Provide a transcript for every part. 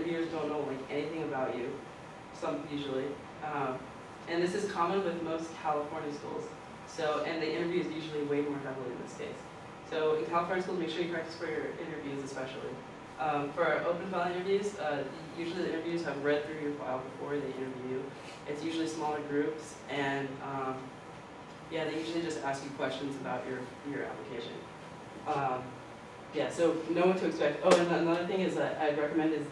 interviewers don't know like anything about you, usually. And this is common with most California schools. So, and the interview is usually way more heavily in this case. So in California schools, make sure you practice for your interviews especially. For our open file interviews, usually the interviews have read through your file before they interview you. It's usually smaller groups, and yeah, they usually just ask you questions about your application. Yeah, so know what to expect. Oh, and another thing is that I'd recommend is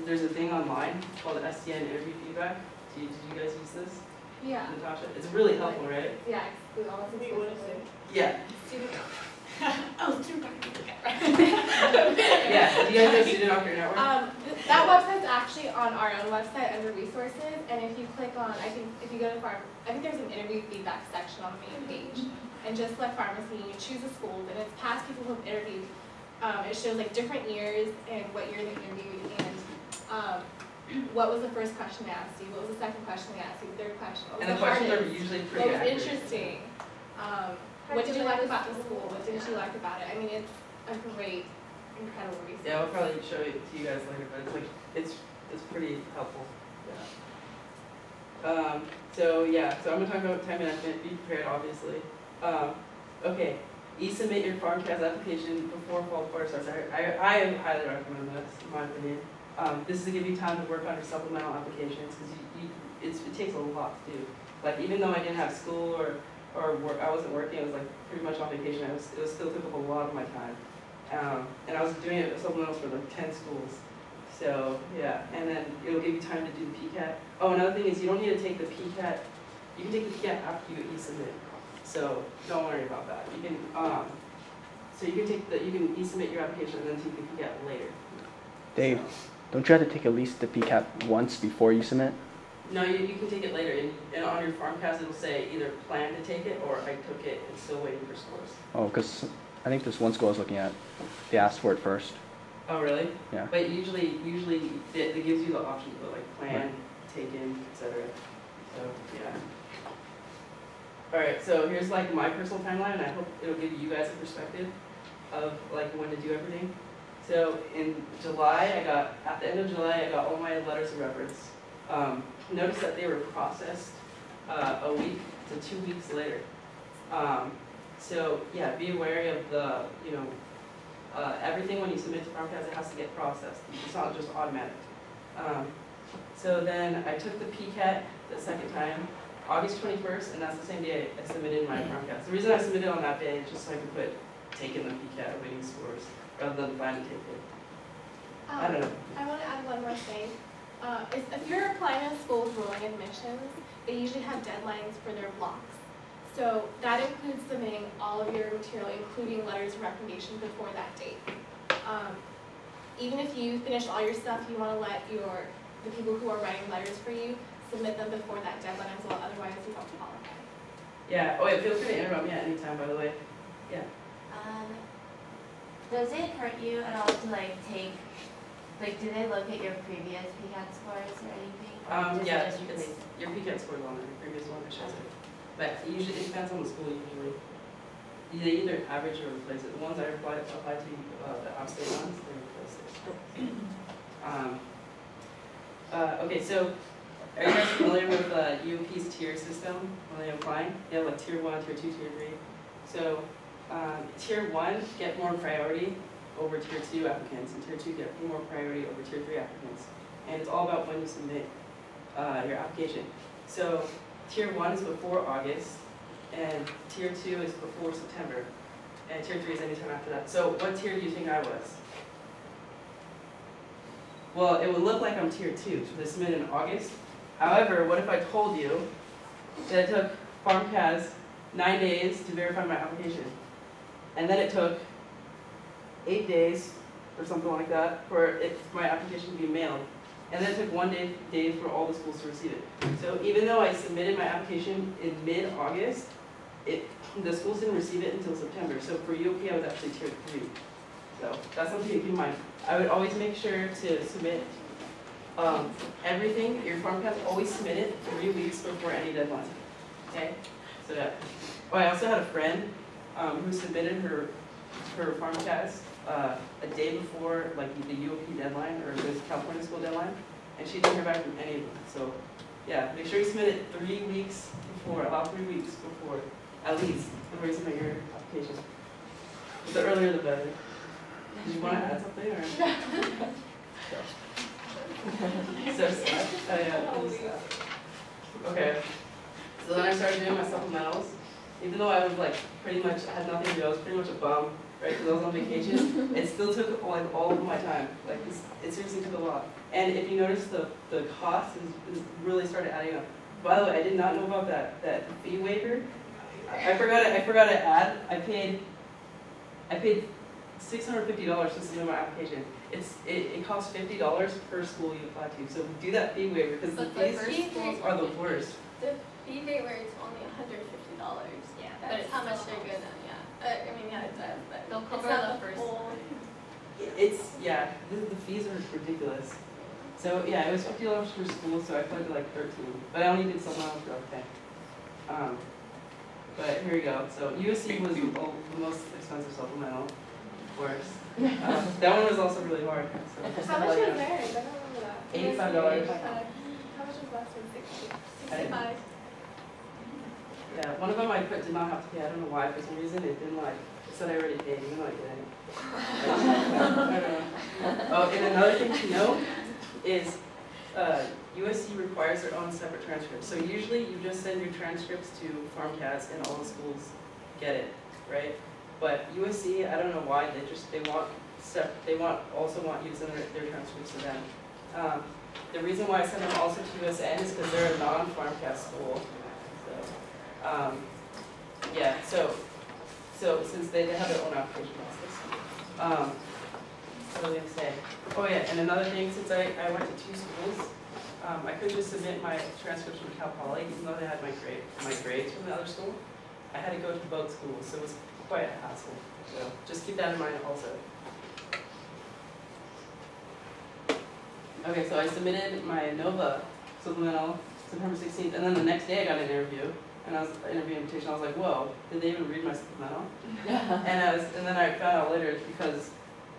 there's a thing online called STN Interview Feedback. Did you guys use this? Yeah. Natasha? It's really helpful, right? Yeah, we all Yeah. Student oh, student doctor. Yeah, do you guys have Student Doctor Network? That website's actually on our own website under resources, and if you click on, I think if you go to I think there's an interview feedback section on the main page, and just select pharmacy, and you choose a school, and it's past people who've interviewed. It shows like different years and what year they interviewed, and what was the first question they asked you, what was the second question they asked you, the third question, what was and the questions are usually pretty what was accurate. Interesting. What did you like about the school? What didn't you like about it? I mean, it's a great, incredible resource. Yeah, I'll probably show it to you guys later, but it's like it's pretty helpful. Yeah. So yeah, so I'm gonna talk about time management. Be prepared, obviously. Okay, e-submit your FarmCAS application before fall quarter starts. I highly recommend this, in my opinion. This is to give you time to work on your supplemental applications because it takes a lot to do. Like even though I didn't have school or work, I wasn't working, I was like pretty much on vacation. It still took up a lot of my time. And I was doing it supplemental for like 10 schools. So yeah, and then it'll give you time to do the PCAT. Oh, another thing is you don't need to take the PCAT. You can take the PCAT after you e-submit. So don't worry about that. You can so you can e-submit your application and then take the PCAT later. Dave, don't you have to take at least the PCAT once before you submit? No, you can take it later, and on your FarmCAS it'll say either plan to take it or I took it and still waiting for scores. Oh, because I think this one school I was looking at, they asked for it first. Oh, really? Yeah. But usually it gives you the option to like plan, right, taken, etc. So yeah. All right, so here's like my personal timeline, and I hope it'll give you guys a perspective of like when to do everything. So in July, at the end of July, I got all my letters of reference. Notice that they were processed a week to 2 weeks later. So yeah, be wary of the, everything when you submit to FarmCAS, it has to get processed. It's not just automatic. So then I took the PCAT the second time, August 21st, and that's the same day I submitted my FarmCAS. The reason I submitted on that day is just so I could put taking the PCAT waiting scores rather than plan to take it. I don't know. I want to add one more thing. If you're applying to schools rolling admissions, they usually have deadlines for their blocks. So that includes submitting all of your material, including letters of recommendation before that date. Even if you finish all your stuff, you want to let the people who are writing letters for you submit them before that deadline as well, otherwise you don't qualify. Yeah, oh yeah, feel free to interrupt me at any time, by the way. Yeah. Does it hurt you at all to do they look at your previous PCAT scores or anything? Yeah, your PCAT scores on the previous one, it shows it. But usually, it depends on the school usually. They either average or replace it. The ones I apply to, the out-of-state ones, they replace it. Okay, so are you guys familiar with UP's tier system when they're applying? They have like tier 1, tier 2, tier 3. So tier 1 get more priority over tier 2 applicants, and tier 2 get more priority over tier 3 applicants. And it's all about when you submit your application. So tier 1 is before August, and tier 2 is before September, and tier 3 is anytime after that. So what tier do you think I was? Well, it would look like I'm tier 2, because I submitted in August. However, what if I told you that it took FarmCAS 9 days to verify my application, and then it took 8 days or something like that for my application to be mailed, and then it took 1 day for all the schools to receive it. So even though I submitted my application in mid-August, the schools didn't receive it until September. So for UOP, I was actually tier 3. So that's something to keep in mind. I would always make sure to submit everything, your FarmCAS, always submit it 3 weeks before any deadline. Okay? So that. Oh, I also had a friend who submitted her FarmCAS a day before like the UOP deadline or the California school deadline, and she didn't hear back from any of them. So yeah, make sure you submit it 3 weeks before, about 3 weeks before, at least, before you submit your application. The earlier the better. Did you want to add something or? So sad. Oh yeah, it was sad. Okay. So then I started doing my supplementals. Even though I was like pretty much had nothing to do, I was pretty much a bum, right? Because I was on vacation. It still took like all of my time. Like it seriously took a lot. And if you notice, the cost is really started adding up. By the way, I did not know about that fee waiver. I forgot to add. I paid $650 to submit my application. It costs $50 per school you apply to. So do that fee waiver because the fees are the worst. The fee waiver is only $150. Yeah, That's how much they're good at, yeah. I mean, yeah, it does, but they'll it's cover not the first whole. Yeah, the fees are ridiculous. So yeah, it was $50 per school, so I applied to like 13. But I only did supplemental for like 10. But here we go. So USC was the most expensive supplemental, of course. That one was also really hard. So How much was theirs? I don't remember that. $85. How much was last one? 65. Yeah, one of them I did not have to pay. I don't know why. For some reason, it didn't like. It said I already paid, even though I didn't. I don't know. Oh, and another thing to note is USC requires their own separate transcripts. So usually you just send your transcripts to FarmCats and all the schools get it, right? But USC, I don't know why, they also want you to send their transcripts to them. The reason why I send them also to USN is because they're a non-FarmCat school. So, yeah, so since they have their own application process. What was I going to say? Oh yeah, and another thing, since I went to 2 schools, I couldn't just submit my transcripts from Cal Poly, even though they had my grades from the other school. I had to go to both schools, so it was quite a hassle. So just keep that in mind also. Okay, so I submitted my NOVA supplemental September 16th, and then the next day I got an interview, and I was interview invitation. I was like, whoa, did they even read my supplemental? and then I found out later it's because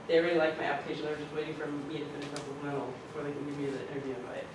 they really liked my application. They were just waiting for me to finish my supplemental before they could give me the interview invite.